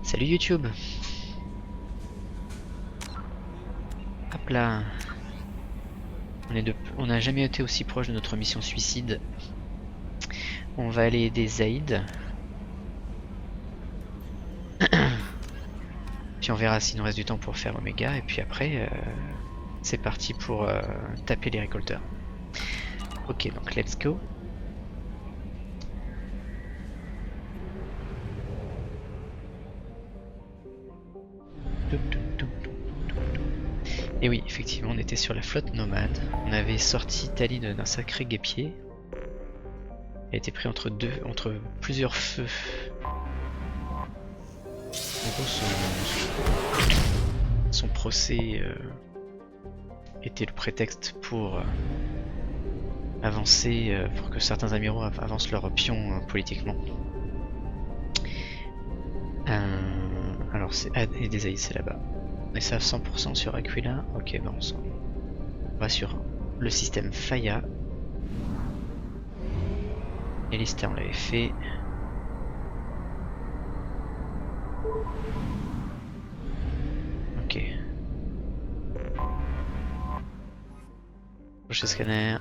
Salut YouTube. Hop là. On n'a jamais été aussi proche de notre mission suicide. On va aller aider Zaïd. Puis on verra s'il nous reste du temps pour faire Omega. Et puis après, c'est parti pour taper les récolteurs. Ok, donc let's go. Et oui, effectivement, on était sur la flotte nomade. On avait sorti Tali d'un sacré guêpier. Elle était pris entre plusieurs feux. En gros, son procès était le prétexte pour avancer, pour que certains amiraux avancent leur pion politiquement. Alors, et des c'est là-bas. Et ça 100% sur Aquila. Ok, bon, on va sur le système Faya. Elista, on l'avait fait. Ok. Prochain scanner.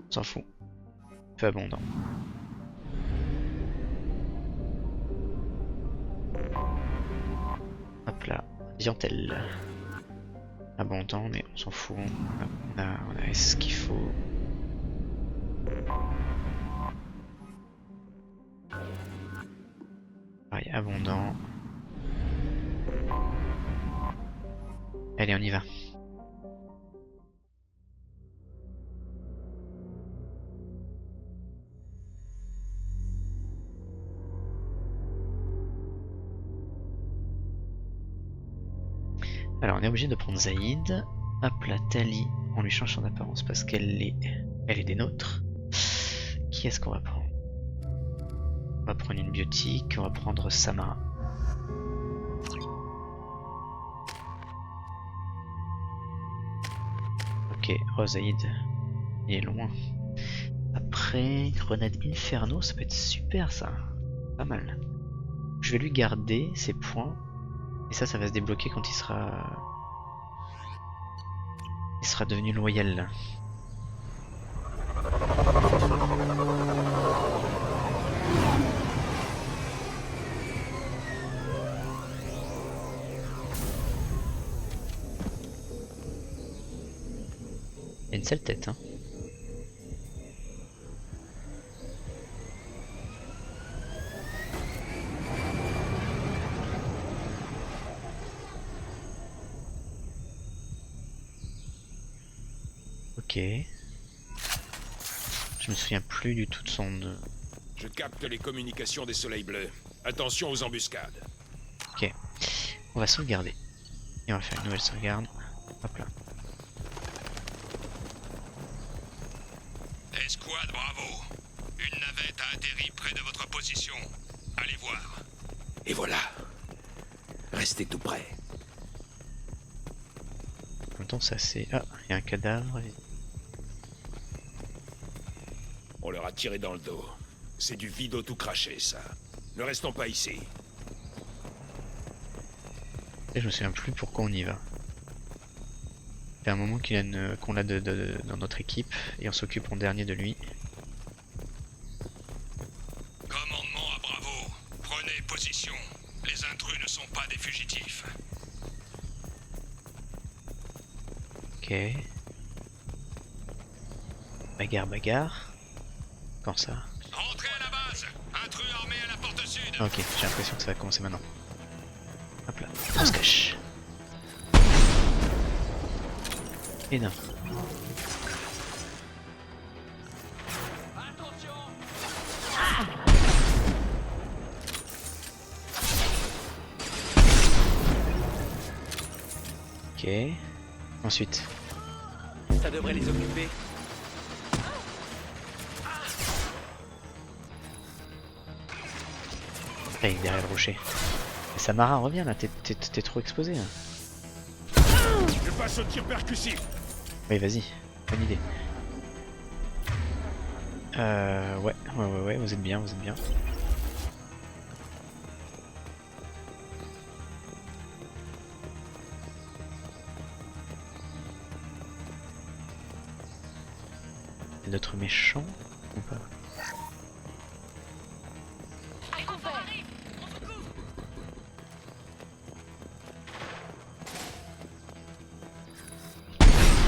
On s'en fout. Peu abondant. Hop là. Diantel. Abondant, mais on s'en fout. On a ce qu'il faut. Pareil, abondant. Allez, on y va. Alors on est obligé de prendre Zaïd. Hop là, Tali, on lui change son apparence parce qu'elle est des nôtres. Qui est-ce qu'on va prendre? On va prendre une biotique, on va prendre Samara. Ok, oh Zaïd, il est loin. Après, grenade Inferno, ça peut être super ça. Pas mal. Je vais lui garder ses points. Et ça va se débloquer quand il sera devenu loyal. Il a une sale tête, hein. Ok. Je me souviens plus du tout de son... Je capte les communications des soleils bleus. Attention aux embuscades. Ok. On va sauvegarder. Et on va faire une nouvelle sauvegarde. Hop là. Escouade Bravo. Une navette a atterri près de votre position. Allez voir. Et voilà. Restez tout près. En même temps, ça c'est... Ah, il y a un cadavre. On leur a tiré dans le dos. C'est du vide tout craché, ça. Ne restons pas ici. Et je me souviens plus pourquoi on y va. Ça fait un moment qu'on l'a dans notre équipe et on s'occupe en dernier de lui. Commandement à Bravo. Prenez position. Les intrus ne sont pas des fugitifs. Ok. Bagarre, bagarre. Quand ça? Entrez à la base. Intrus armés à la porte sud. Ok, j'ai l'impression que ça va commencer maintenant. Hop là, on se cache. Et non. Ok. Ensuite. Ça devrait les occuper. Là, il est derrière le rocher. Et Samara, reviens là, t'es trop exposé là. Je passe au tir percussif. Oui, vas-y, bonne idée. Ouais, vous êtes bien, vous êtes bien. C'est notre méchant ou pas?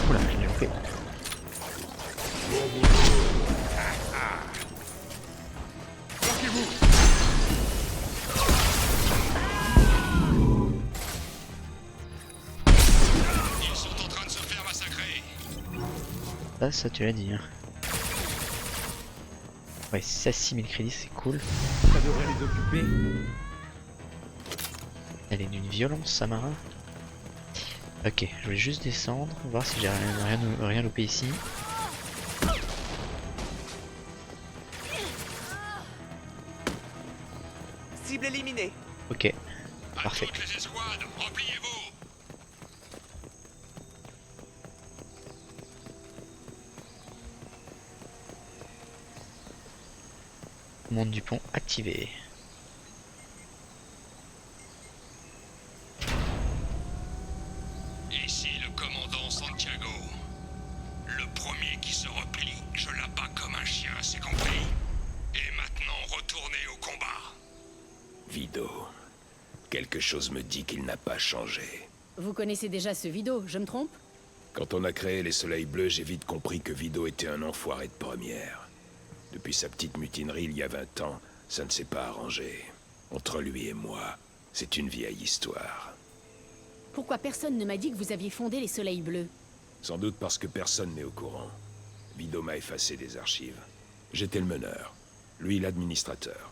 Oula, je l'ai loupé. Ils sont en train de se faire massacrer. Ça tu l'as dit. Hein. Ouais, ça 6000 crédits, c'est cool. Ça devrait les occuper. Elle est d'une violence, Samara. Ok, je vais juste descendre, voir si j'ai rien loupé ici. Cible éliminée. Ok, À parfait. toutes les escouades, repliez-vous. Monde du pont activé. Ici le commandant Santiago. Le premier qui se replie, je l'abats comme un chien, c'est compris. Et maintenant, retournez au combat. Vido. Quelque chose me dit qu'il n'a pas changé. Vous connaissez déjà ce Vido, je me trompe? Quand on a créé les Soleils Bleus, j'ai vite compris que Vido était un enfoiré de première. Depuis sa petite mutinerie il y a 20 ans, ça ne s'est pas arrangé. Entre lui et moi, c'est une vieille histoire. Pourquoi personne ne m'a dit que vous aviez fondé les Soleils Bleus? Sans doute parce que personne n'est au courant. Vido m'a effacé des archives. J'étais le meneur, lui l'administrateur.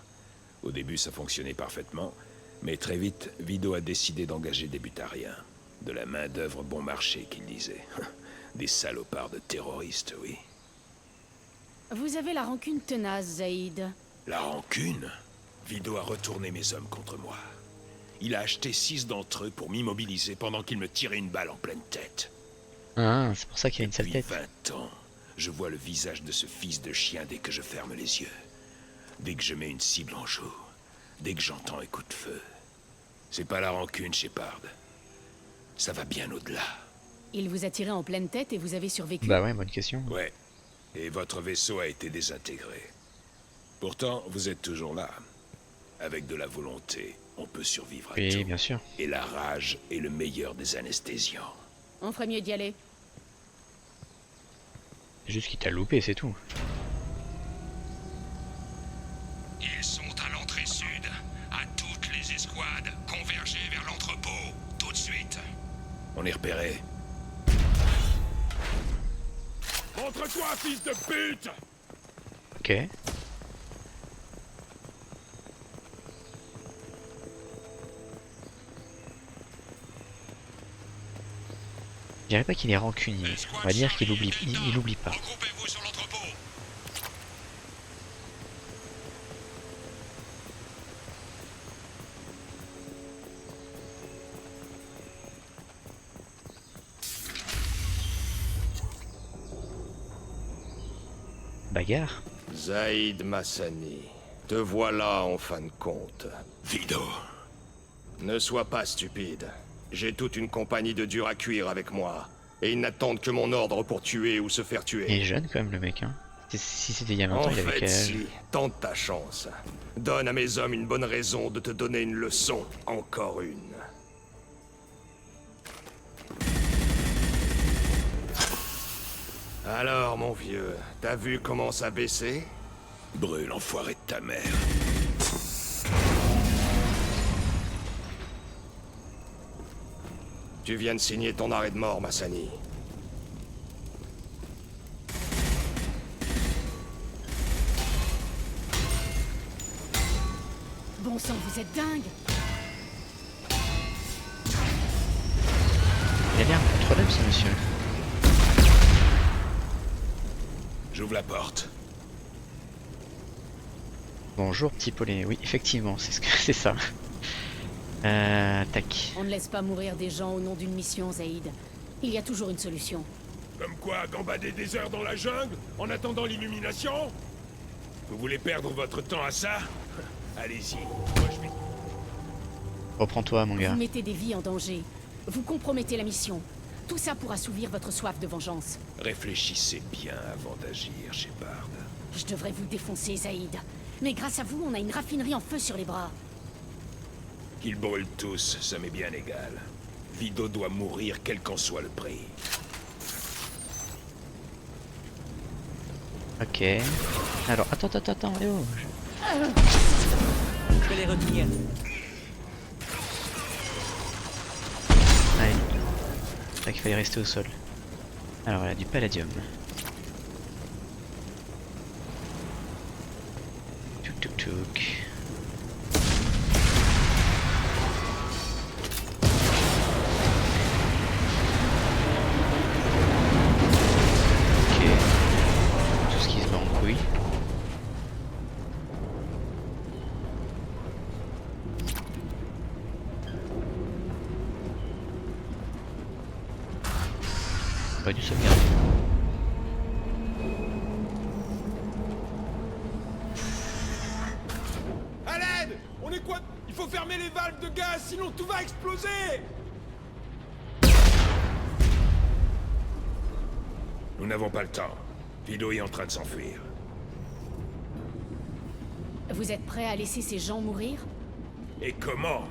Au début, ça fonctionnait parfaitement, mais très vite, Vido a décidé d'engager des butariens. De la main-d'œuvre bon marché, qu'il disait. Des salopards de terroristes, oui. Vous avez la rancune tenace, Zaïd. La rancune? Vido a retourné mes hommes contre moi. Il a acheté 6 d'entre eux pour m'immobiliser pendant qu'il me tirait une balle en pleine tête. Ah, c'est pour ça qu'il a une sale Depuis tête. 20 ans, je vois le visage de ce fils de chien dès que je ferme les yeux. Dès que je mets une cible en joue. Dès que j'entends un coup de feu. C'est pas la rancune, Shepard. Ça va bien au-delà. Il vous a tiré en pleine tête et vous avez survécu. Bah ouais, bonne question. Ouais. Et votre vaisseau a été désintégré. Pourtant, vous êtes toujours là. Avec de la volonté, on peut survivre à Oui, tout. bien sûr. Et la rage est le meilleur des anesthésiants. On ferait mieux d'y aller. C'est juste qu'il t'a loupé, c'est tout. Ils sont à l'entrée sud. À toutes les escouades, convergez vers l'entrepôt. Tout de suite. On est repéré. Montre-toi, fils de pute! Ok. Je dirais pas qu'il est rancunier. Escouade On va dire qu'il Charlie, oublie, Delta, il oublie pas. Regroupez-vous sur l'entrepôt. Bagarre. Zaïd Massani, te voilà en fin de compte. Vido. Ne sois pas stupide. J'ai toute une compagnie de durs à cuire avec moi. Et ils n'attendent que mon ordre pour tuer ou se faire Il tuer. est jeune quand même le mec, hein. Si c'était il y a 20 En ans, il avait fait, quel âge? si, tente ta chance. Donne à mes hommes une bonne raison de te donner une leçon. Encore une. Alors, mon vieux, t'as vu comment ça baissait? Brûle, enfoiré de ta mère. Tu viens de signer ton arrêt de mort, Massani. Bon sang, vous êtes dingue. Il a l'air incontrôlable ce monsieur. J'ouvre la porte. Bonjour petit Paulet. Oui, effectivement, c'est ce que c'est ça. Tac. On ne laisse pas mourir des gens au nom d'une mission, Zaïd. Il y a toujours une solution. Comme quoi, gambader des heures dans la jungle, en attendant l'illumination? Vous voulez perdre votre temps à ça? Allez-y, moi je vais... Reprends-toi mon gars. Vous mettez des vies en danger. Vous compromettez la mission. Tout ça pour assouvir votre soif de vengeance. Réfléchissez bien avant d'agir, Shepard. Je devrais vous défoncer, Zaïd. Mais grâce à vous, on a une raffinerie en feu sur les bras. Qu'ils brûlent tous, ça m'est bien égal. Vido doit mourir quel qu'en soit le prix. Ok. Alors, attends, eh oh, Je vais les retenir. Allez. C'est vrai qu'il fallait rester au sol. Alors, elle a du palladium. Touk touk touk. Ok. Tout ce qui se bat en couille. Pas dû sauvegarder. À l'aide! On est quoi? Il faut fermer les valves de gaz, sinon tout va exploser! Nous n'avons pas le temps. Vido est en train de s'enfuir. Vous êtes prêts à laisser ces gens mourir? Et comment?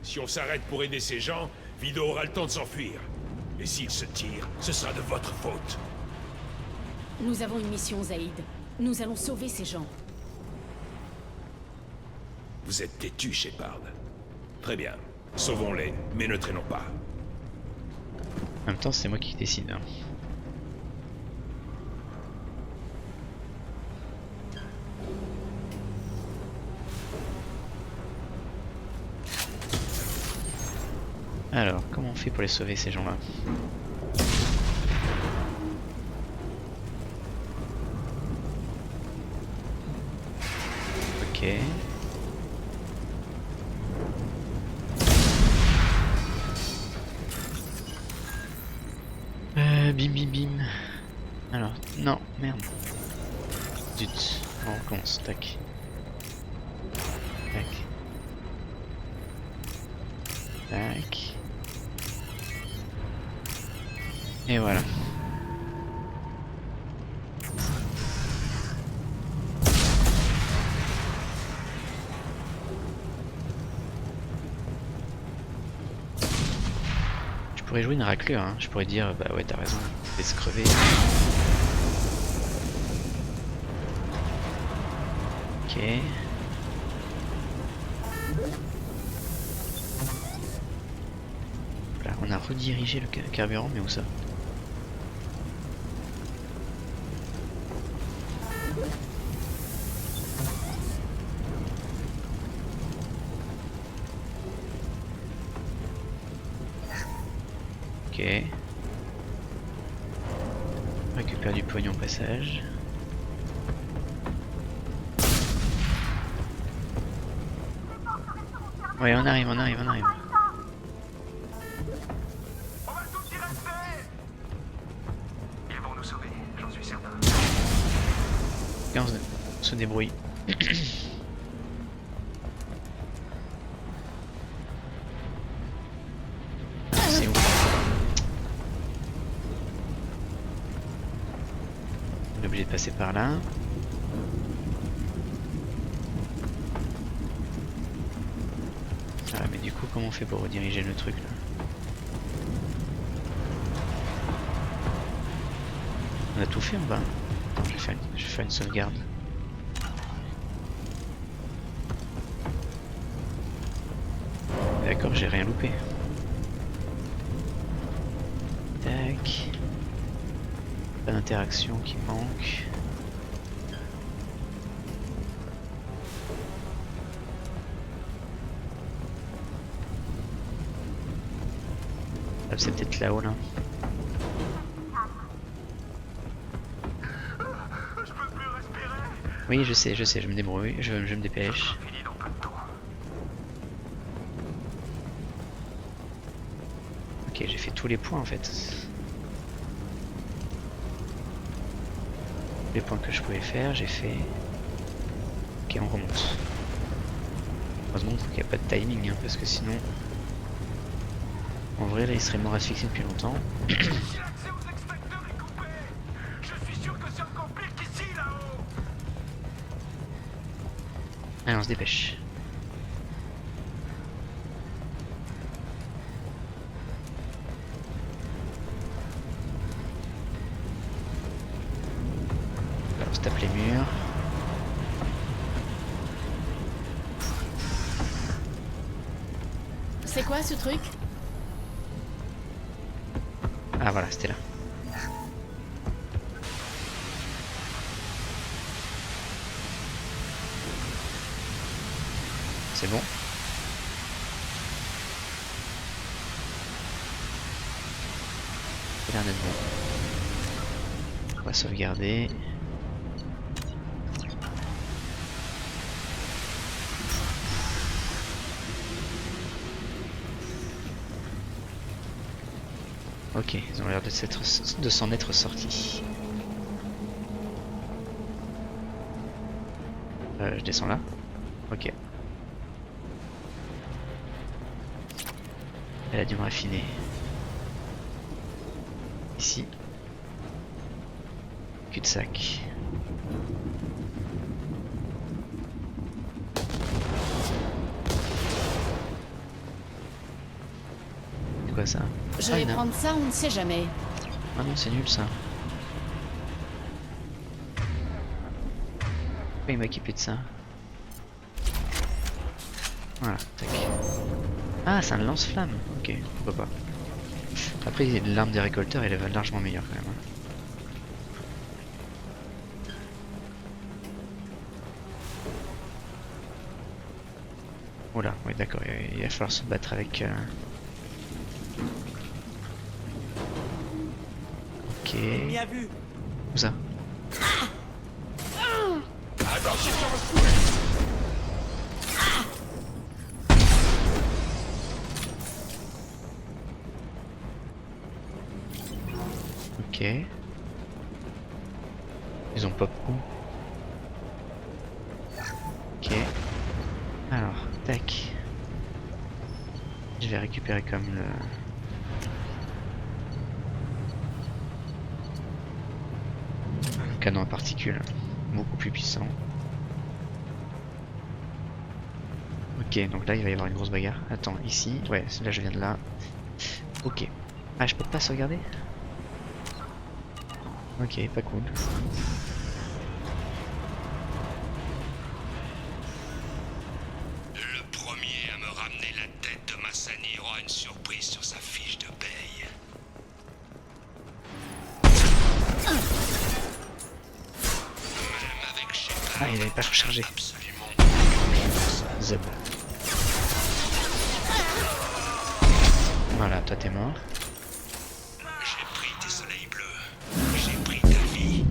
Si on s'arrête pour aider ces gens, Vido aura le temps de s'enfuir. Et s'il se tire, ce sera de votre faute. Nous avons une mission, Zaïd. Nous allons sauver ces gens. Vous êtes têtu, Shepard. Très bien. Sauvons-les, mais ne traînons pas. En même temps, c'est moi qui décide. Hein. Alors, comment on fait pour les sauver ces gens-là? Ok. Bim bim bim. Alors, non, merde. Zut. On recommence, tac. Tac. Tac. Et voilà. Je pourrais jouer une raclure, hein. Je pourrais dire bah ouais t'as raison, laisse crever. Ok. Là, on a redirigé le carburant, mais où ça? Ok. On récupère du pognon au passage. Ouais, on arrive. On va tous y rester! Ils vont nous sauver, j'en suis certain. Et on se débrouille. C'est où? On est obligé de passer par là. Ah mais du coup comment on fait pour rediriger le truc là? On a tout fait en bas. Attends, je vais faire une sauvegarde. D'accord, j'ai rien loupé. Tac. Pas d'interaction qui manque. Ah, c'est peut-être là-haut là. Je peux plus respirer! Oui, je sais, je me débrouille, je me dépêche. Fini dans peu de temps. Ok, j'ai fait tous les points en fait. Les points que je pouvais faire, j'ai fait. Ok, on remonte. Heureusement qu'il n'y a pas de timing, hein, parce que sinon. En vrai, là, il serait mort asphyxié depuis longtemps. Si l'accès aux extracteurs est coupé, je suis sûr que c'est encore pire qu'ici, là-haut. Allez, on se dépêche. Là, on se tape les murs. C'est quoi ce truc? Ah voilà, c'était là. C'est bon. Ça a l'air d'être bon. On va sauvegarder. Ok, ils ont l'air de s'en être sortis. Je descends là. Ok. Elle a dû me raffiner. Ici. Cul-de-sac. C'est quoi ça? Je Ah, vais une- prendre ça, on ne sait jamais. Ah non, c'est nul ça. Pourquoi il m'a équipé de ça? Voilà, tac. Ah, c'est un lance-flamme. Ok, pourquoi pas. Après, l'arme des récolteurs, elle est largement meilleure quand même. Hein. Oula, oui d'accord, il va falloir se battre avec... Ok. Ennemi à vue. Où ça? Ok. Ils ont pop où? Ok. Alors, tac. Je vais récupérer comme le... canon à particules. Beaucoup plus puissant. Ok, donc là il va y avoir une grosse bagarre. Attends, ici, ouais, là je viens de là. Ok. Ah, je peux pas sauvegarder? Ok, pas cool. Le premier à me ramener la tête de Massani aura une surprise sur sa fiche de paye. Même avec Shepard, Ah, il avait pas rechargé. absolument Zeb. Voilà, toi t'es mort. j'ai pris tes soleils bleus, j'ai pris ta vie,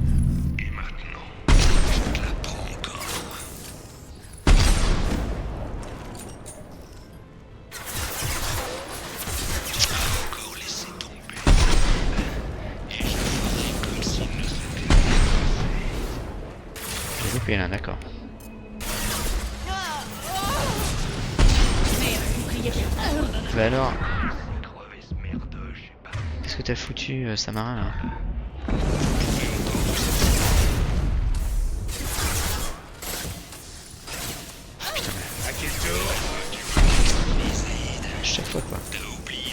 et maintenant, je te la prends encore. Encore laissé tomber. Et je ferai comme s'il ne s'était rien J'ai loupé là, d'accord. Bah alors, passé. Crever ce merdeux, je sais pas. qu'est-ce que t'as foutu, Samarin là? Putain, mais À qui le tour? à chaque fois quoi. T'as oublié.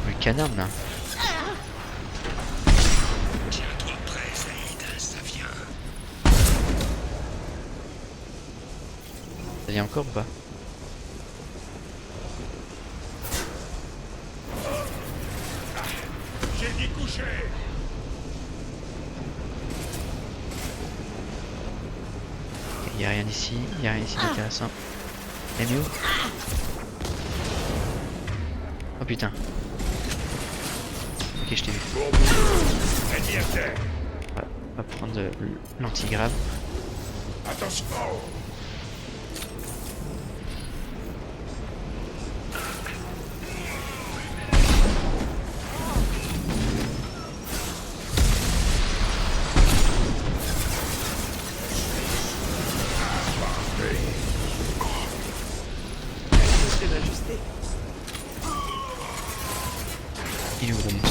Le canard là. Tiens-toi prêt, Saïd, ça vient. Ça vient encore ou pas? J'ai dit coucher. Il y a rien ici, il y a rien ici d'intéressant. Elle est où? Oh putain. Ok, je t'ai vu. Bon boulot. Ennemi à terre. On va prendre l'antigrave. Attention. Il est où le monstre?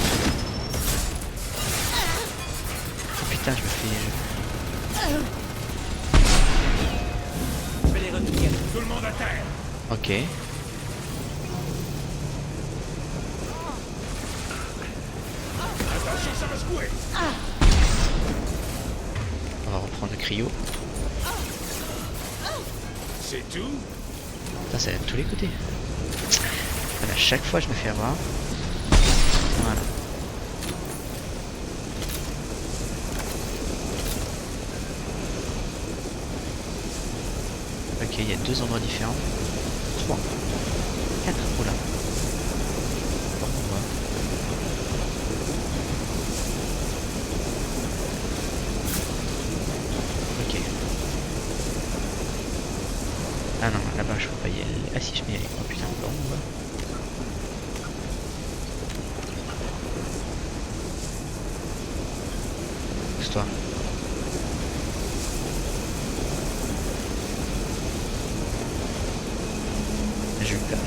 Oh putain, je me fais... Je vais les retenir. Tout le monde à terre. Ok. Attention, ça va secouer. On va reprendre le cryo. C'est tout? Putain, ça va de tous les côtés. Putain, à chaque fois je me fais avoir. Voilà. Ok, il y a 2 endroits différents. 3. 4. Oula. Bon, on va. Ok. Ah non, là-bas je peux pas y aller. Ah si, je peux y aller. Oh putain, bon, on va. Pousse-toi.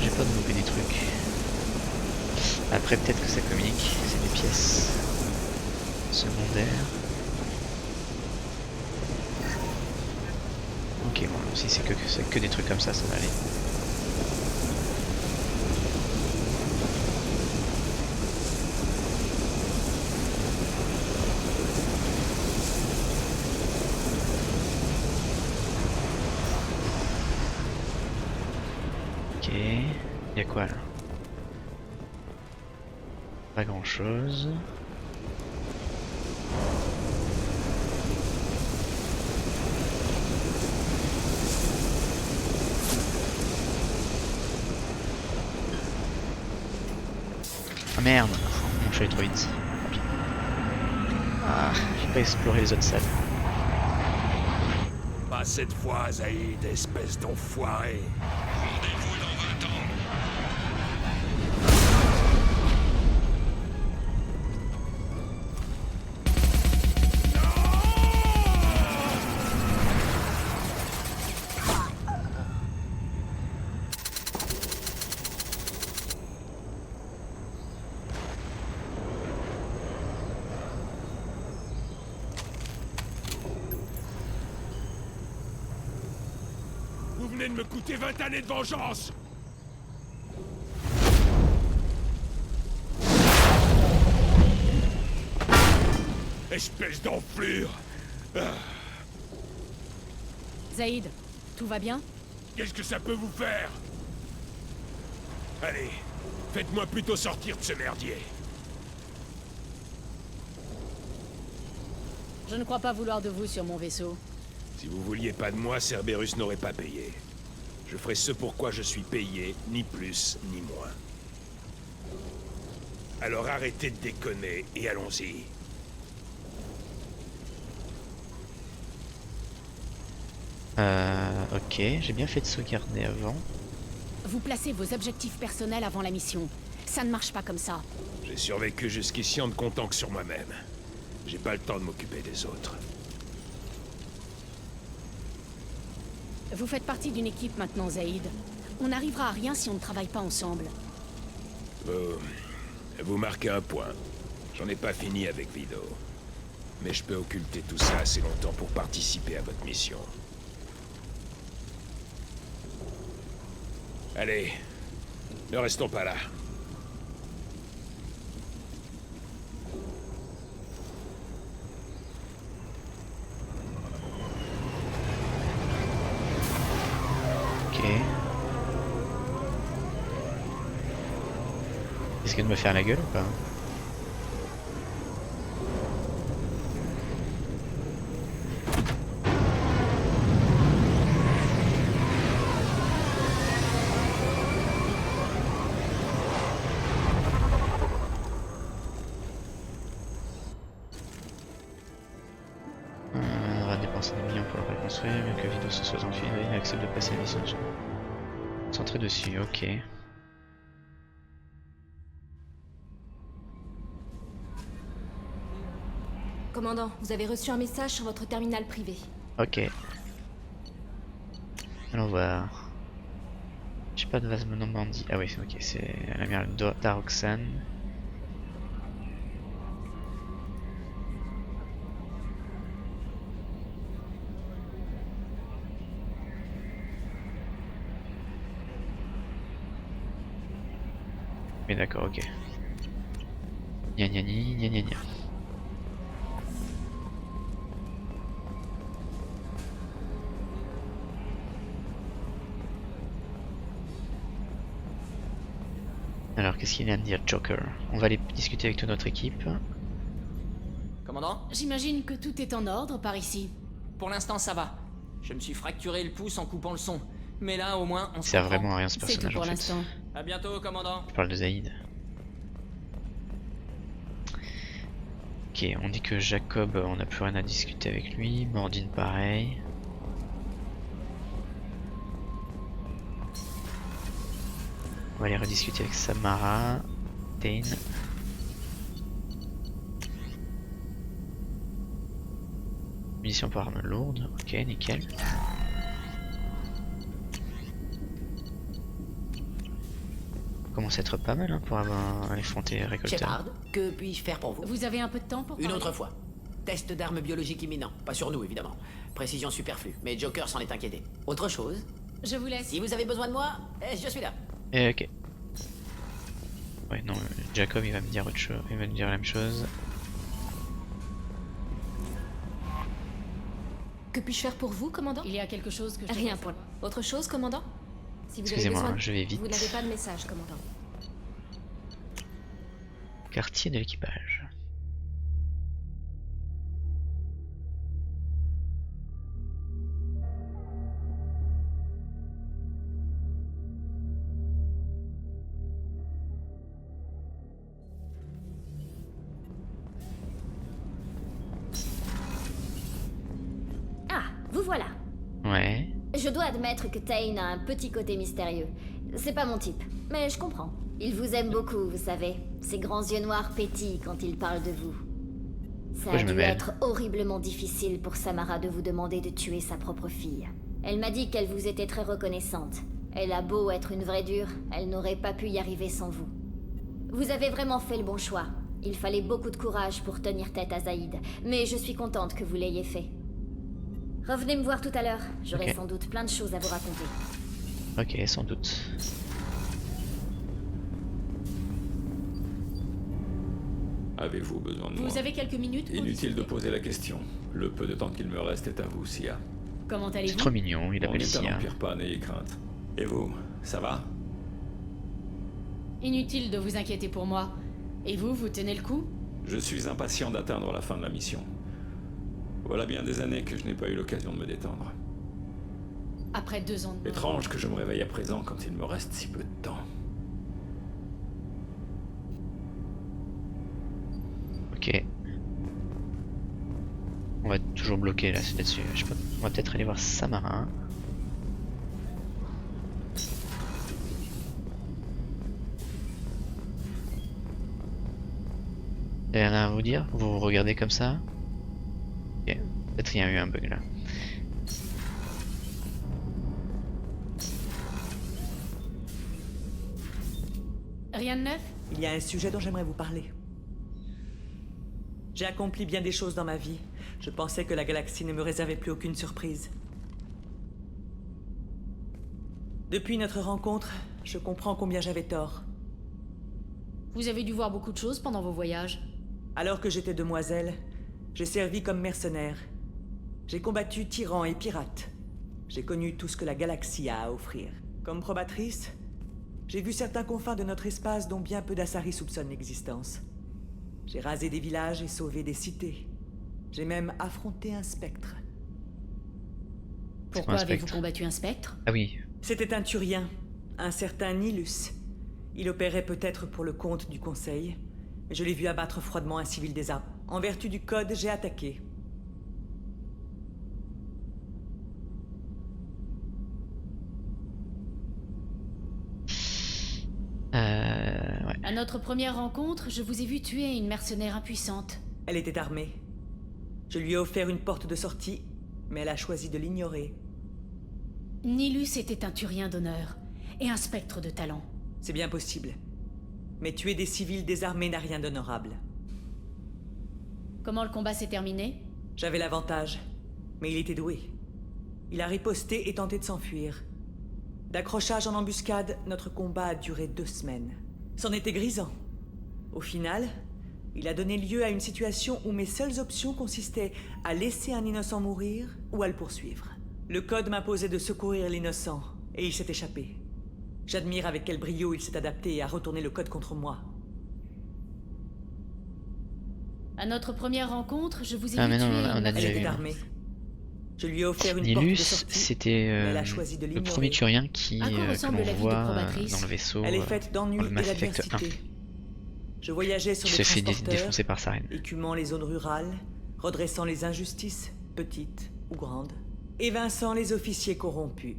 J'ai pas de louper des trucs. Après peut-être que ça communique, c'est des pièces secondaires. Ok, bon, si c'est que des trucs comme ça va aller. Ok, y'a quoi là? Pas grand chose. Ah merde, je suis allé trop vite. Ah, j'ai pas exploré les autres salles. Pas cette fois, Zaïd, espèce d'enfoiré. Rendez-vous dans 20 ans. Vous venez de me coûter 20 années de vengeance. Espèce d'enflure. Zaïd, tout va bien? Qu'est-ce que ça peut vous faire? Allez, faites-moi plutôt sortir de ce merdier. Je ne crois pas vouloir de vous sur mon vaisseau. Si vous vouliez pas de moi, Cerberus n'aurait pas payé. Je ferai ce pourquoi je suis payé, ni plus ni moins. Alors arrêtez de déconner et allons-y. Ok, j'ai bien fait de sauvegarder avant. Vous placez vos objectifs personnels avant la mission. Ça ne marche pas comme ça. J'ai survécu jusqu'ici en ne comptant que sur moi-même. J'ai pas le temps de m'occuper des autres. Vous faites partie d'une équipe maintenant, Zaïd. On n'arrivera à rien si on ne travaille pas ensemble. Vous marquez un point. J'en ai pas fini avec Vido. Mais je peux occulter tout ça assez longtemps pour participer à votre mission. Allez, ne restons pas là. Ok. Est-ce qu'il de me faire la gueule ou pas? On va dépenser des millions pour le reconstruire, bien que Vido se soit enfui, il accepte de passer la mission. Centré dessus, ok. Commandant, vous avez reçu un message sur votre terminal privé. Ok. Allons voir. J'ai pas de vase monomandie. Ah oui, ok, c'est l'amiral Daroxane. Mais d'accord, ok. Gna gna gna gna gna gna. Alors, qu'est-ce qu'il vient de dire, Joker? On va aller discuter avec toute notre équipe. Commandant, J'imagine que tout est en ordre par ici. pour l'instant ça va. Je me suis fracturé le pouce en coupant le son. Mais là au moins on Il se sert comprend. vraiment à rien ce C'est tout personnage pour en fait. l'instant. À bientôt, commandant. Je parle de Zaïd. Ok, on dit que Jacob, on n'a plus rien à discuter avec lui. Mordine pareil. On va aller rediscuter avec Samara. Dane. Munitions pour armes lourdes. Ok, nickel. Commence à être pas mal hein, pour avoir un effronté récolteur. Shepard, que puis-je faire pour vous? Vous avez un peu de temps pour Une parler autre fois. Test d'armes biologiques imminent. Pas sur nous, évidemment. Précision superflue, mais Joker s'en est inquiété. Autre chose? Je vous laisse. Si vous avez besoin de moi, je suis là. Ok. Ouais, non, Jacob il va me dire autre chose. Il va me dire la même chose. Que puis-je faire pour vous, commandant? Il y a quelque chose que je... Rien pour... Autre chose, commandant? Si vous avez Excusez-moi, besoin... hein, je vais vite. Vous n'avez pas de message, commandant. Quartier de l'équipage. Ah, vous voilà. Ouais. Je dois admettre que Tain a un petit côté mystérieux. C'est pas mon type, mais je comprends. Il vous aime beaucoup, vous savez. Ses grands yeux noirs pétillent quand il parle de vous. Ça Pourquoi a je me dû mêle? être horriblement difficile pour Samara de vous demander de tuer sa propre fille. Elle m'a dit qu'elle vous était très reconnaissante. Elle a beau être une vraie dure, elle n'aurait pas pu y arriver sans vous. Vous avez vraiment fait le bon choix. Il fallait beaucoup de courage pour tenir tête à Zaïd, mais je suis contente que vous l'ayez fait. Revenez me voir tout à l'heure, j'aurai Ok. sans doute plein de choses à vous raconter. Ok, sans doute. Avez-vous besoin de moi? Vous avez quelques minutes pour Inutile de discuter poser la question. Le peu de temps qu'il me reste est à vous, Sia. Comment C'est allez-vous? trop mignon, il On appelle est à Sia. l'Empire pas, n'ayez crainte. Et vous, ça va? Inutile de vous inquiéter pour moi. Et vous, vous tenez le coup? Je suis impatient d'atteindre la fin de la mission. Voilà bien des années que je n'ai pas eu l'occasion de me détendre. Après 2 ans de mort. Étrange que je me réveille à présent quand il me reste si peu de temps. Ok. On va être toujours bloqué là, c'est là-dessus. Je sais pas. On va peut-être aller voir Samara. Vous avez rien à vous dire? Vous vous regardez comme ça? Ok. Peut-être il y a eu un bug là. Rien de neuf? Il y a un sujet dont j'aimerais vous parler. J'ai accompli bien des choses dans ma vie. Je pensais que la galaxie ne me réservait plus aucune surprise. Depuis notre rencontre, je comprends combien j'avais tort. Vous avez dû voir beaucoup de choses pendant vos voyages. Alors que j'étais demoiselle, j'ai servi comme mercenaire. J'ai combattu tyrans et pirates. J'ai connu tout ce que la galaxie a à offrir. Comme probatrice, j'ai vu certains confins de notre espace dont bien peu d'Asari soupçonnent l'existence. J'ai rasé des villages et sauvé des cités. J'ai même affronté un spectre. Pourquoi un avez-vous spectre? combattu un spectre? Ah oui. C'était un Turien, un certain Nilus. Il opérait peut-être pour le compte du Conseil, mais je l'ai vu abattre froidement un civil des arbres. En vertu du code, j'ai attaqué. Ouais. À notre première rencontre, je vous ai vu tuer une mercenaire impuissante. Elle était armée. Je lui ai offert une porte de sortie, mais elle a choisi de l'ignorer. Nilus était un Turien d'honneur et un spectre de talent. C'est bien possible. Mais tuer des civils désarmés n'a rien d'honorable. Comment le combat s'est terminé? J'avais l'avantage, mais il était doué. Il a riposté et tenté de s'enfuir. D'accrochage en embuscade, notre combat a duré 2 semaines. C'en était grisant. Au final, il a donné lieu à une situation où mes seules options consistaient à laisser un innocent mourir ou à le poursuivre. Le code m'imposait de secourir l'innocent, et il s'est échappé. J'admire avec quel brio il s'est adapté et a retourné le code contre moi. À notre première rencontre, je vous ai Ah, vu mais non, tuer on a une- déjà Elle vu. était armée. Je lui ai offert une porte de Nilus, sortie. c'était elle a choisi de le l'ignorer. premier Turien qui, À quoi que ressemble l'on la vie de voit probatrice dans le vaisseau Elle est faite dans d'ennui le et Mass Effect 1. d'adversité. Je voyageais sur Qui des se fait transporteurs, défoncer par sa reine. écumant les zones rurales, redressant les injustices, petites ou grandes, évinçant les officiers corrompus.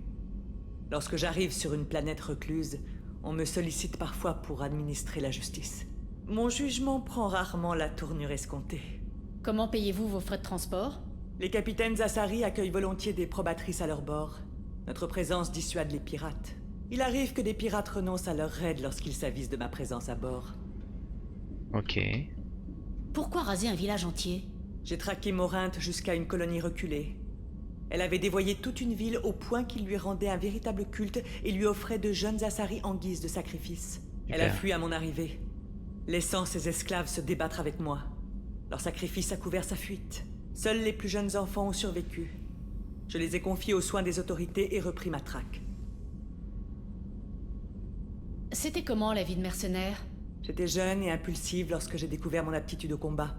Lorsque j'arrive sur une planète recluse, on me sollicite parfois pour administrer la justice. Mon jugement prend rarement la tournure escomptée. Comment payez-vous vos frais de transport? Les capitaines Asari accueillent volontiers des probatrices à leur bord. Notre présence dissuade les pirates. Il arrive que des pirates renoncent à leur raid lorsqu'ils s'avisent de ma présence à bord. Ok. Pourquoi raser un village entier? J'ai traqué Morinthe jusqu'à une colonie reculée. Elle avait dévoyé toute une ville au point qu'il lui rendait un véritable culte et lui offrait de jeunes Asari en guise de sacrifice. Elle a Super. fui à mon arrivée, laissant ses esclaves se débattre avec moi. Leur sacrifice a couvert sa fuite. Seuls les plus jeunes enfants ont survécu. Je les ai confiés aux soins des autorités et repris ma traque. C'était comment la vie de mercenaire? J'étais jeune et impulsive lorsque j'ai découvert mon aptitude au combat.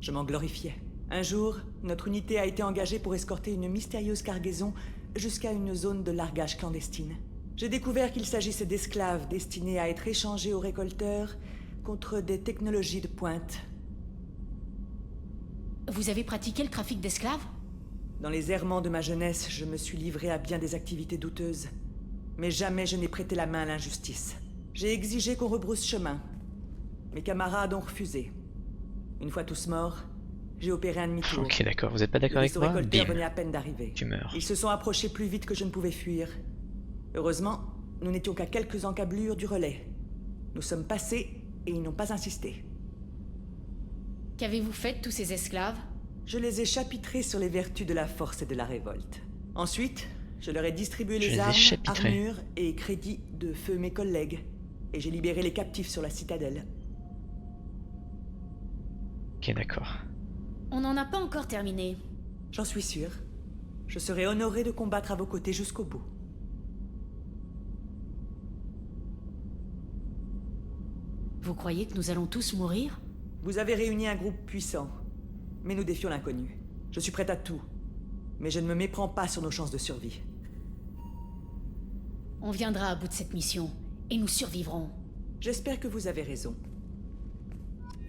Je m'en glorifiais. Un jour, notre unité a été engagée pour escorter une mystérieuse cargaison jusqu'à une zone de largage clandestine. J'ai découvert qu'il s'agissait d'esclaves destinés à être échangés aux récolteurs contre des technologies de pointe. Vous avez pratiqué le trafic d'esclaves? Dans les errements de ma jeunesse, je me suis livré à bien des activités douteuses. Mais jamais je n'ai prêté la main à l'injustice. J'ai exigé qu'on rebrousse chemin. Mes camarades ont refusé. Une fois tous morts, j'ai opéré un demi-tour. Ok, d'accord. Vous êtes pas d'accord Les avec vaisseaux moi? récolteurs Bim. venaient à peine d'arriver. Tu meurs. Ils se sont approchés plus vite que je ne pouvais fuir. Heureusement, nous n'étions qu'à quelques encablures du relais. Nous sommes passés et ils n'ont pas insisté. Qu'avez-vous fait de tous ces esclaves? Je les ai chapitrés sur les vertus de la force et de la révolte. Ensuite, je leur ai distribué Je les les ai armes, chapitrés. armures et crédits de feu mes collègues. Et j'ai libéré les captifs sur la citadelle. Ok, d'accord. On n'en a pas encore terminé. J'en suis sûr. Je serai honoré de combattre à vos côtés jusqu'au bout. Vous croyez que nous allons tous mourir? Vous avez réuni un groupe puissant, mais nous défions l'inconnu. Je suis prêt à tout, mais je ne me méprends pas sur nos chances de survie. On viendra à bout de cette mission, et nous survivrons. J'espère que vous avez raison.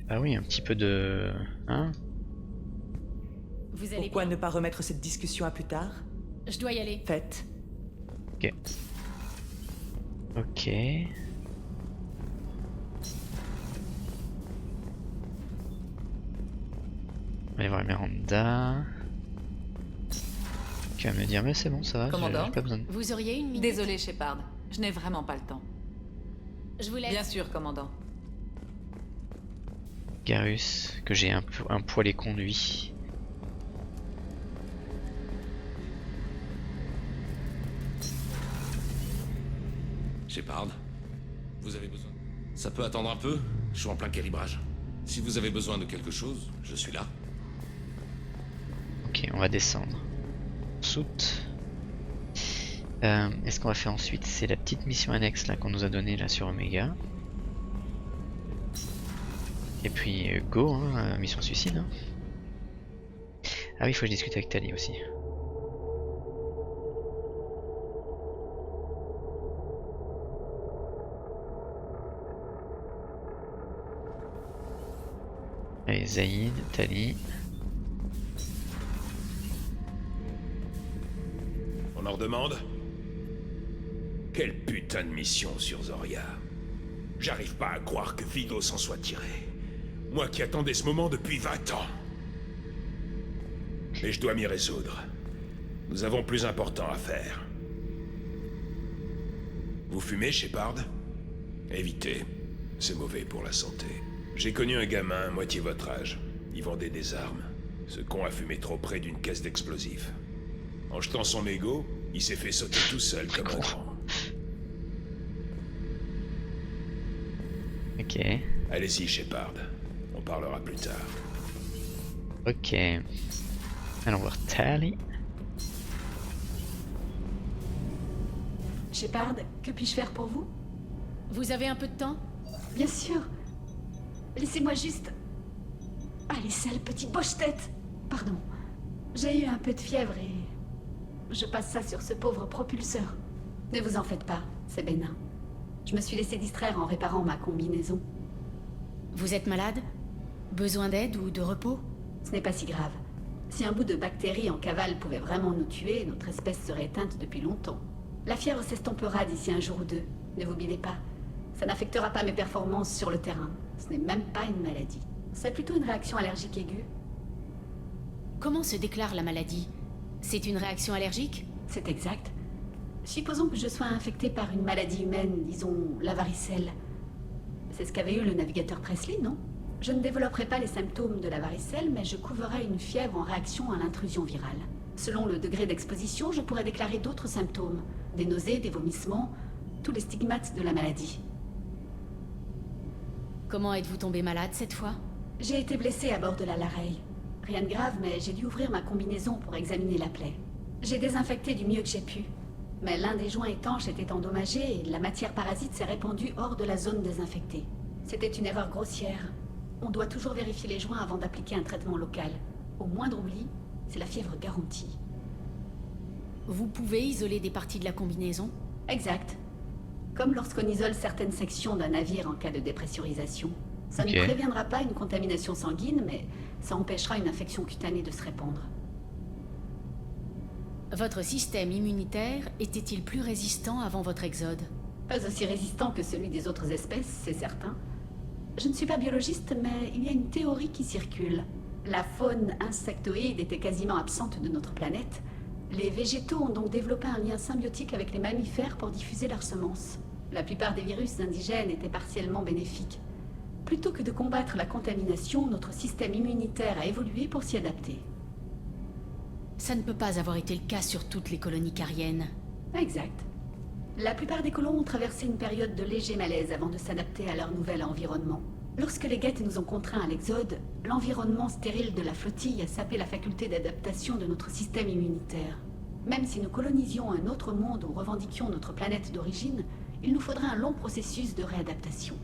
Ah oui, un petit peu de... Hein? Vous allez Pourquoi bien? ne pas remettre cette discussion à plus tard? Je dois y aller. Faites. Ok. Ok. On va aller voir Miranda. Qui va me dire, mais c'est bon, ça va, Commandant, j'ai pas besoin de... Vous auriez une minute? Désolé, Shepard. Je n'ai vraiment pas le temps. Je vous laisse. Bien sûr, commandant. Garus, que j'ai un poil conduit. Shepard, vous avez besoin... Ça peut attendre un peu? Je suis en plein calibrage. Si vous avez besoin de quelque chose, je suis là. Ok, on va descendre. Soute. Est-ce qu'on va faire ensuite? C'est la petite mission annexe là qu'on nous a donnée là sur Omega. Et puis go, hein, mission suicide. Hein. Ah oui, il faut que je discute avec Tali aussi. Allez, Zaïd, Tali. On en redemande? Quelle putain de mission sur Zoria. J'arrive pas à croire que Vido s'en soit tiré. Moi qui attendais ce moment depuis 20 ans. Mais je dois m'y résoudre. Nous avons plus important à faire. Vous fumez, Shepard? Évitez. C'est mauvais pour la santé. J'ai connu un gamin, moitié votre âge. Il vendait des armes. Ce con a fumé trop près d'une caisse d'explosifs. En jetant son mégot, il s'est fait sauter tout seul comme un grand. Ok. Allez-y, Shepard. On parlera plus tard. Ok. Allons voir Tali. Shepard, que puis-je faire pour vous? Vous avez un peu de temps? Bien sûr. Laissez-moi juste... Allez, sale petit boche-tête. Pardon. J'ai eu un peu de fièvre et... je passe ça sur ce pauvre propulseur. Ne vous en faites pas, c'est bénin. Je me suis laissé distraire en réparant ma combinaison. Vous êtes malade? Besoin d'aide ou de repos? Ce n'est pas si grave. Si un bout de bactérie en cavale pouvait vraiment nous tuer, notre espèce serait éteinte depuis longtemps. La fièvre s'estompera d'ici un jour ou deux. Ne vous bilez pas. Ça n'affectera pas mes performances sur le terrain. Ce n'est même pas une maladie. C'est plutôt une réaction allergique aiguë. Comment se déclare la maladie? C'est une réaction allergique? C'est exact. Supposons que je sois infecté par une maladie humaine, disons la varicelle. C'est ce qu'avait eu le navigateur Presley, non? Je ne développerai pas les symptômes de la varicelle, mais je couverai une fièvre en réaction à l'intrusion virale. Selon le degré d'exposition, je pourrais déclarer d'autres symptômes. Des nausées, des vomissements, tous les stigmates de la maladie. Comment êtes-vous tombé malade cette fois? J'ai été blessé à bord de la Larey. Rien de grave, mais j'ai dû ouvrir ma combinaison pour examiner la plaie. J'ai désinfecté du mieux que j'ai pu. Mais l'un des joints étanches était endommagé et la matière parasite s'est répandue hors de la zone désinfectée. C'était une erreur grossière. On doit toujours vérifier les joints avant d'appliquer un traitement local. Au moindre oubli, c'est la fièvre garantie. Vous pouvez isoler des parties de la combinaison? Exact. Comme lorsqu'on isole certaines sections d'un navire en cas de dépressurisation. Ça ne préviendra pas une contamination sanguine, mais ça empêchera une infection cutanée de se répandre. Votre système immunitaire était-il plus résistant avant votre exode? Pas aussi résistant que celui des autres espèces, c'est certain. Je ne suis pas biologiste, mais il y a une théorie qui circule. La faune insectoïde était quasiment absente de notre planète. Les végétaux ont donc développé un lien symbiotique avec les mammifères pour diffuser leurs semences. La plupart des virus indigènes étaient partiellement bénéfiques. Plutôt que de combattre la contamination, notre système immunitaire a évolué pour s'y adapter. Ça ne peut pas avoir été le cas sur toutes les colonies cariennes. Exact. La plupart des colons ont traversé une période de léger malaise avant de s'adapter à leur nouvel environnement. Lorsque les guettes nous ont contraints à l'exode, l'environnement stérile de la flottille a sapé la faculté d'adaptation de notre système immunitaire. Même si nous colonisions un autre monde ou revendiquions notre planète d'origine, il nous faudrait un long processus de réadaptation.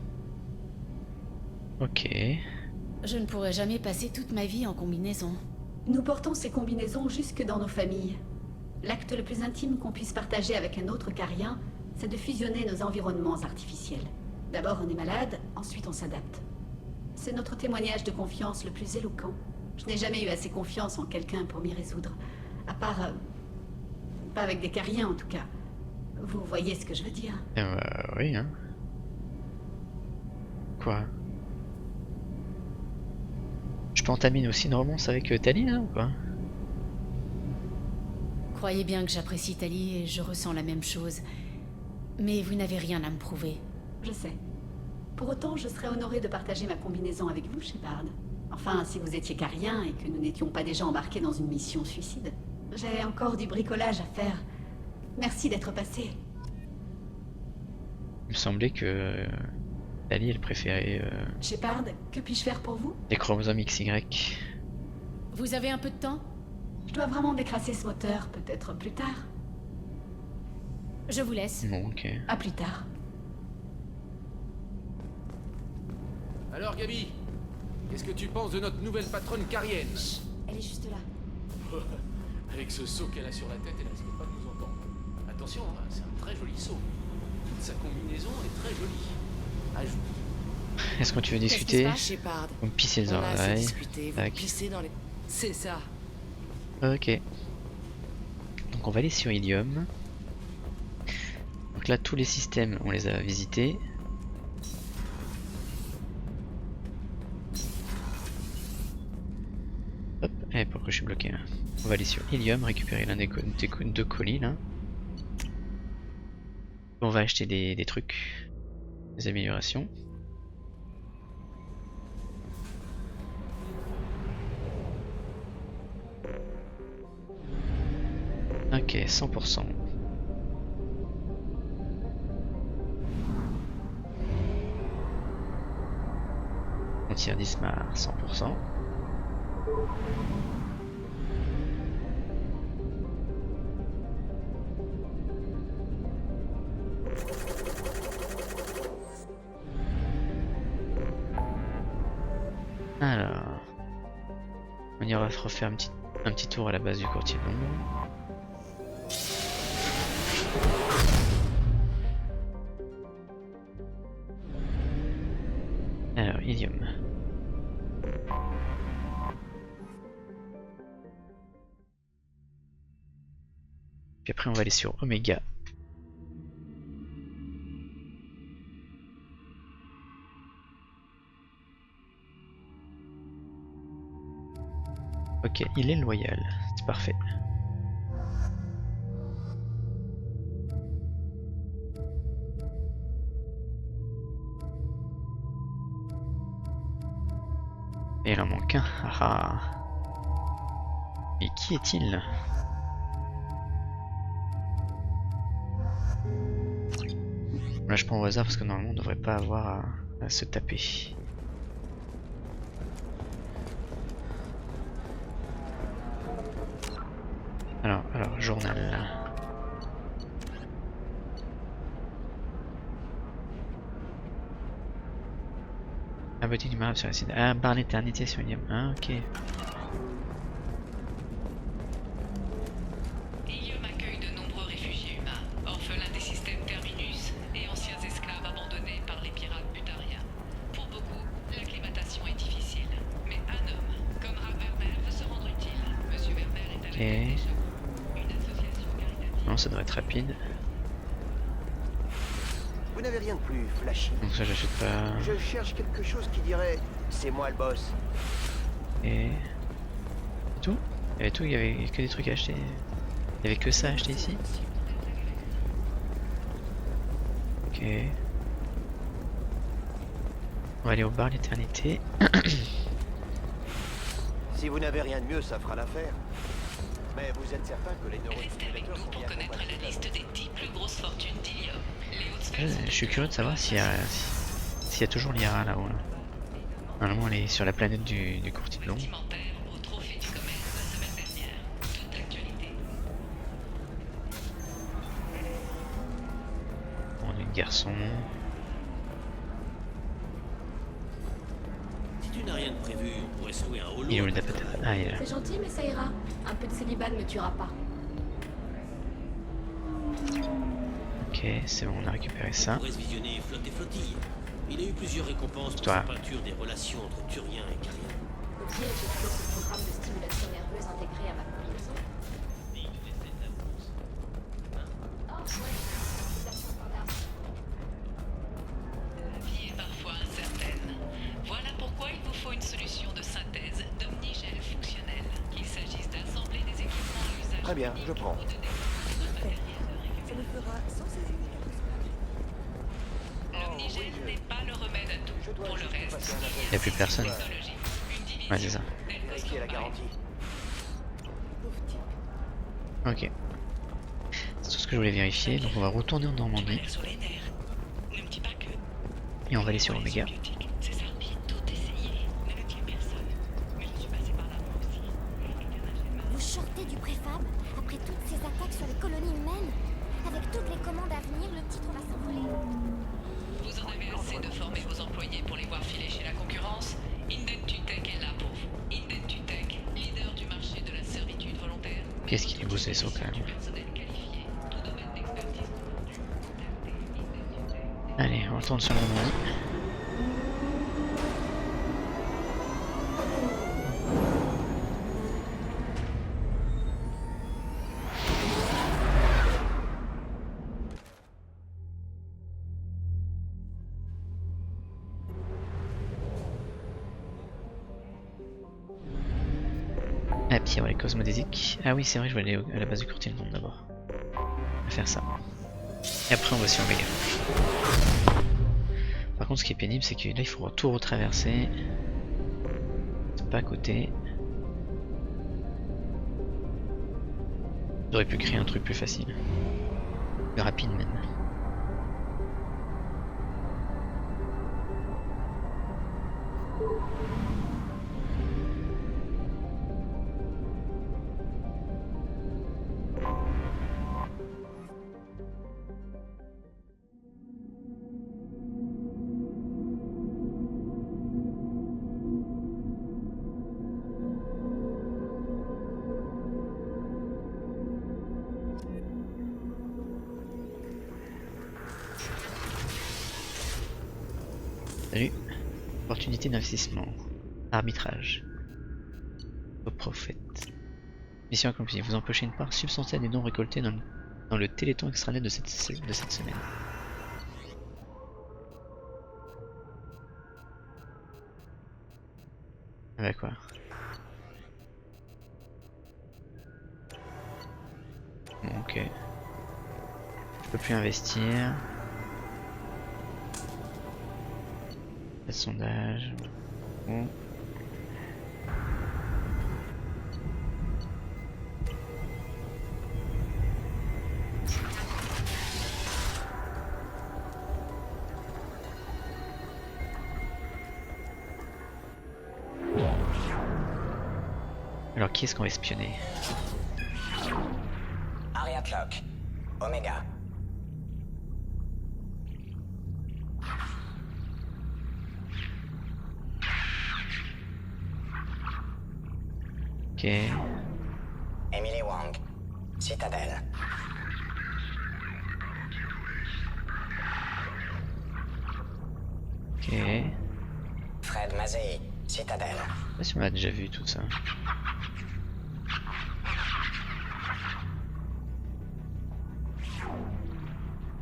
Ok. Je ne pourrai jamais passer toute ma vie en combinaison. Nous portons ces combinaisons jusque dans nos familles. L'acte le plus intime qu'on puisse partager avec un autre carien, c'est de fusionner nos environnements artificiels. D'abord on est malade, ensuite on s'adapte. C'est notre témoignage de confiance le plus éloquent. Je n'ai jamais eu assez confiance en quelqu'un pour m'y résoudre. À part... pas avec des cariens en tout cas. Vous voyez ce que je veux dire? Oui, hein. Quoi? Je peux entamer aussi une romance avec Tali, là, ou quoi? Croyez bien que j'apprécie Tali et je ressens la même chose. Mais vous n'avez rien à me prouver. Je sais. Pour autant, je serais honorée de partager ma combinaison avec vous, Shepard. Enfin, si vous étiez carien et que nous n'étions pas déjà embarqués dans une mission suicide. J'ai encore du bricolage à faire. Merci d'être passé. Il me semblait que Tali, elle préférait Shepard, que puis-je faire pour vous? les chromosomes XY. Vous avez un peu de temps? Je dois vraiment décrasser ce moteur, peut-être plus tard. Je vous laisse. Bon, ok. À plus tard. Alors Gabi, qu'est-ce que tu penses de notre nouvelle patronne carienne? Elle est juste là. Avec ce seau qu'elle a sur la tête, elle risque pas de nous entendre. Attention, hein, c'est un très joli seau. Toute sa combinaison est très jolie. Ajoute. Est-ce que tu veux discuter? Shepard? Vous me pissez les On a assez oreilles. discuté, vous pissez dans les... C'est ça. Ok. Donc on va aller sur Ilium. Donc là tous les systèmes on les a visités. Hop, et pourquoi je suis bloqué là? On va aller sur Ilium, récupérer l'un des deux colis là. On va acheter des trucs, des améliorations. Ok, 100%. tir 10 à 100%. Alors, on ira refaire un petit tour à la base du courtier de l'ombre. Alors, Ilium. Puis après on va aller sur Omega. Ok, il est loyal, c'est parfait. Et il en manque un. Ah ah. Mais qui est-il? Là je prends au hasard parce que normalement on devrait pas avoir à se taper. Alors, journal. Abattu du marbre sur l'acide. Ah, barre l'éternité sur Ilium. Ah, ok. Ilium accueille de nombreux réfugiés humains, orphelins des systèmes Terminus et anciens esclaves abandonnés par les pirates butariens. Pour beaucoup, l'acclimatation est difficile, mais un homme, comme Rav Werner, veut se rendre utile. Monsieur Werner est à la tête des Chameaux, une association caritative. Non, ça doit être rapide. Vous n'avez rien de plus flashy. Donc ça j'achète pas. Je cherche quelque chose qui dirait c'est moi le boss. Et tout. Il y avait tout, il y avait que des trucs à acheter. Il y avait que ça à acheter ici. Ok. On va aller au bar l'éternité. Si vous n'avez rien de mieux, ça fera l'affaire. Mais vous êtes certain que les neurostimulateurs sont bien Connaître la liste des 10 plus grosses fortunes d'Ilium. Je suis curieux de savoir s'il y a toujours l'IRA là-haut. Là. Normalement elle est sur la planète du courtier de l'ombre. On est garçon. Si tu n'as rien de prévu, on pourrait se louer un holo. Il est où le dapata? Ah, il est là. C'est gentil, mais ça ira. Un peu de célibat ne me tuera pas. Ok, c'est bon, on a récupéré ça. On pourrait se visionner Flotte et Flottille. Il a eu plusieurs récompenses pour sa peinture des relations entre Turiens et Cariens. Au pied, j'ai toujours ce programme de stimulation nerveuse intégré à ma combinaison. La vie est parfois incertaine. Voilà pourquoi il vous faut une solution de synthèse d'omnigel fonctionnel. Qu'il s'agisse d'assembler des équipements à usage. Très bien, je prends. L'omnigel n'est pas le remède à tout. Pour le reste, Il n'y a plus personne. Ouais, c'est ça. Qui est la garantie? Ok. C'est tout ce que je voulais vérifier. Donc on va retourner en Normandie. Et on va aller sur Omega. Vous sortez du préfab après toutes ces attaques sur les colonies humaines. Avec toutes les commandes à venir, le titre va s'envoler. Vous en avez assez de former vos employés pour les voir filer chez la concurrence. Indentutech est là pour vous. Indentutech, leader du marché de la servitude volontaire. Qu'est-ce qu'il est beau ce vaisseau quand même. Allez, on retourne sur Normandie. Ah, puis on va aller cosmodésique. Ah oui, c'est vrai, je vais aller à la base du courtier de monde d'abord. On va faire ça. Et après on va sur Omega. Par contre ce qui est pénible c'est que là il faut tout retraverser. C'est pas à côté. J'aurais pu créer un truc plus facile. Plus rapide même. Salut. Opportunité d'investissement. Arbitrage. Au prophète. Mission accomplie. Vous empochez une part substantielle des dons récoltés dans le téléthon extranet de cette semaine. Ah bah quoi. Bon, ok. Je peux plus investir. Le sondage. Bon. Alors qui est-ce qu'on va espionner? Ariat Locke. Omega. Ok. Emily Wang. Citadelle. Ok. Fred Mazei. Citadelle. Je sais pas si on a déjà vu tout ça.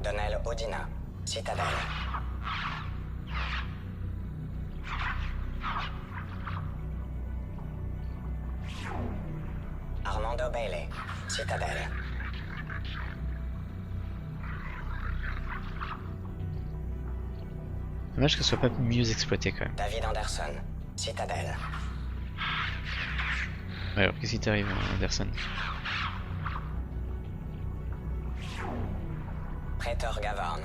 Donnell Odina. Citadelle. Armando Bailey. Citadelle. Dommage que ce soit pas mieux exploité quand même. David Anderson. Citadelle. Ouais, alors qu'est-ce qui t'arrive, Anderson? Praetor Gavarn.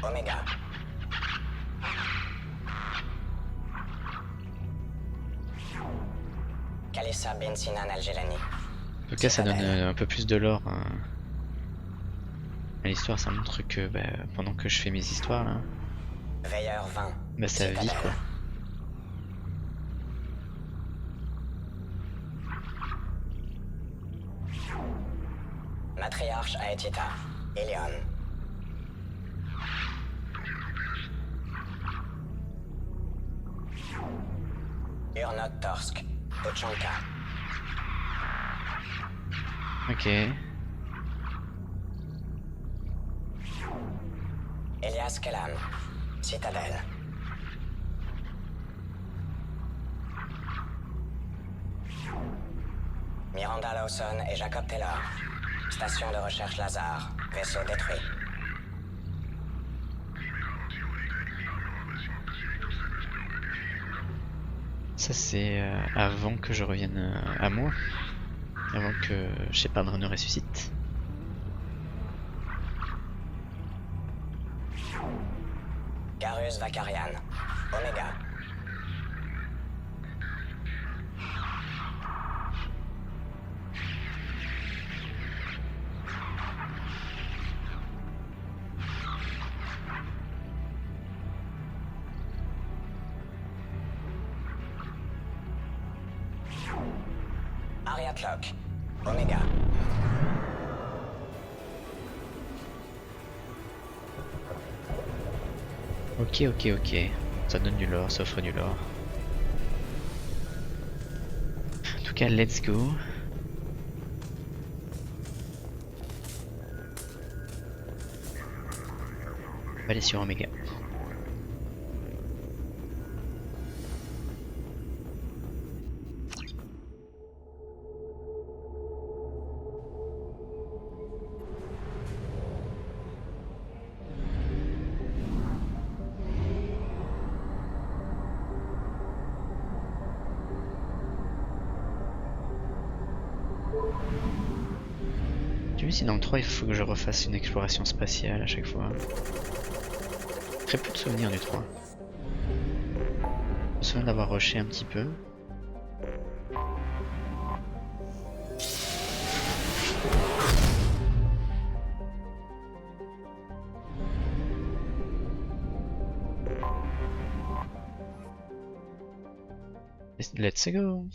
Omega. Kalissa bin Sinan Al-Jelani. En tout cas, ça donne un peu plus de lore à l'histoire. Ça montre que pendant que je fais mes histoires là, Veilleur 20. bah ça vit quoi. Matriarche Aetita. Ilion. Urnot Torsk. Tuchanka. Ok. Elias Kellam. Citadelle. Miranda Lawson et Jacob Taylor. Station de recherche Lazare. Vaisseau détruit. Ça c'est avant que je revienne à moi. Avant que Shepard ne ressuscite. Garus Vakarian. Omega. Ariat Locke. Omega. Ok. Ça donne du lore, ça offre du lore. En tout cas, let's go. On va aller sur Omega. Tu vois si dans le 3 il faut que je refasse une exploration spatiale à chaque fois. Très peu de souvenirs du 3. Je me l'impression d'avoir rushé un petit peu. Let's go.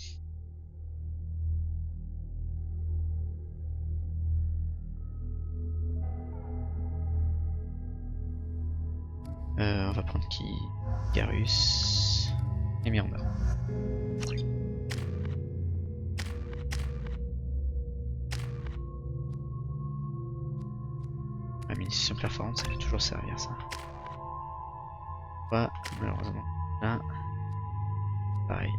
On va prendre qui? Garus et Miranda. La munition performante, ça va toujours servir ça. Pas malheureusement. Là, pareil.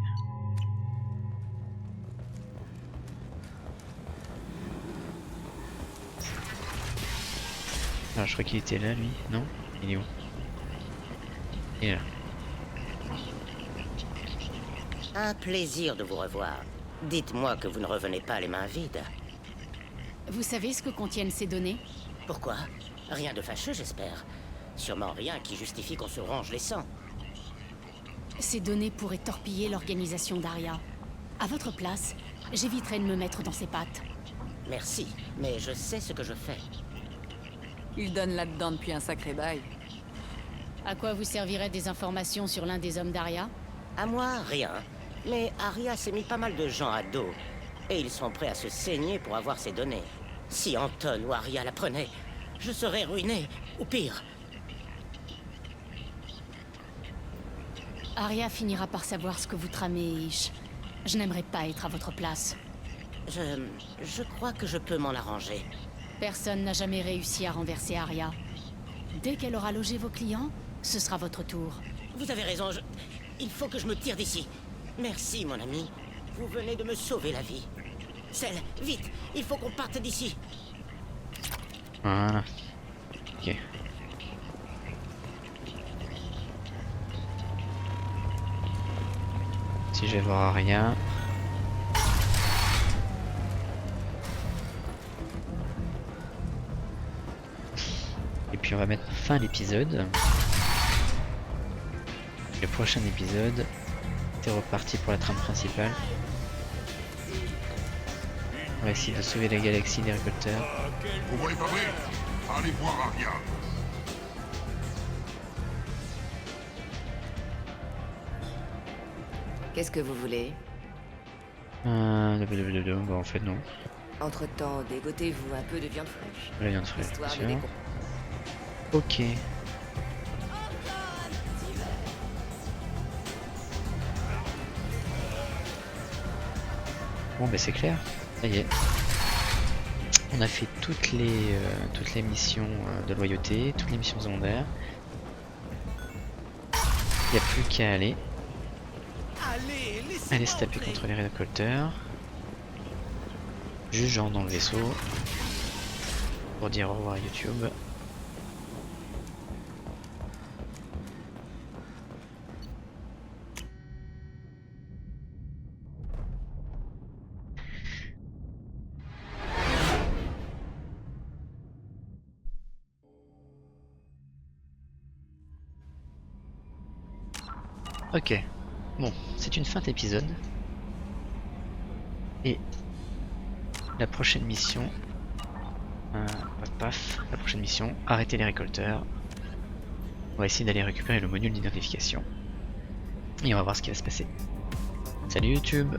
Ah, je crois qu'il était là lui, non? Il est où? Il est là. Un plaisir de vous revoir. Dites-moi que vous ne revenez pas les mains vides. Vous savez ce que contiennent ces données? Pourquoi? Rien de fâcheux, j'espère. Sûrement rien qui justifie qu'on se ronge les sangs. Ces données pourraient torpiller l'organisation d'Aria. À votre place, j'éviterais de me mettre dans ses pattes. Merci, mais je sais ce que je fais. Il donne là-dedans depuis un sacré bail. À quoi vous serviraient des informations sur l'un des hommes d'Aria? À moi, rien. Mais Aria s'est mis pas mal de gens à dos. Et ils sont prêts à se saigner pour avoir ces données. Si Anton ou Aria la prenaient, je serais ruiné, ou pire. Aria finira par savoir ce que vous tramez, Ish. Je n'aimerais pas être à votre place. Je crois que je peux m'en arranger. Personne n'a jamais réussi à renverser Aria. Dès qu'elle aura logé vos clients, ce sera votre tour. Vous avez raison, il faut que je me tire d'ici. Merci, mon ami. Vous venez de me sauver la vie. Celle, vite, il faut qu'on parte d'ici. Voilà. Ok. Si je vais voir Aria. Et puis on va mettre fin à l'épisode. Le prochain épisode, c'est reparti pour la trame principale. On va essayer de sauver la galaxie des récolteurs. Vous voyez pas vrai? Allez voir Aria. Qu'est-ce que vous voulez? Bah en fait non. Entre-temps, dégotez-vous un peu de viande fraîche. La viande fraîche, Histoire bien de sûr. Ok. Bon bah c'est clair, ça y est. On a fait toutes les missions de loyauté, toutes les missions secondaires. Il n'y a plus qu'à aller. Allez se taper contre les récolteurs. Juste genre dans le vaisseau. Pour dire au revoir à YouTube. Ok, bon, c'est une fin d'épisode. Et la prochaine mission, la prochaine mission, arrêter les récolteurs. On va essayer d'aller récupérer le module d'identification. Et on va voir ce qui va se passer. Salut YouTube!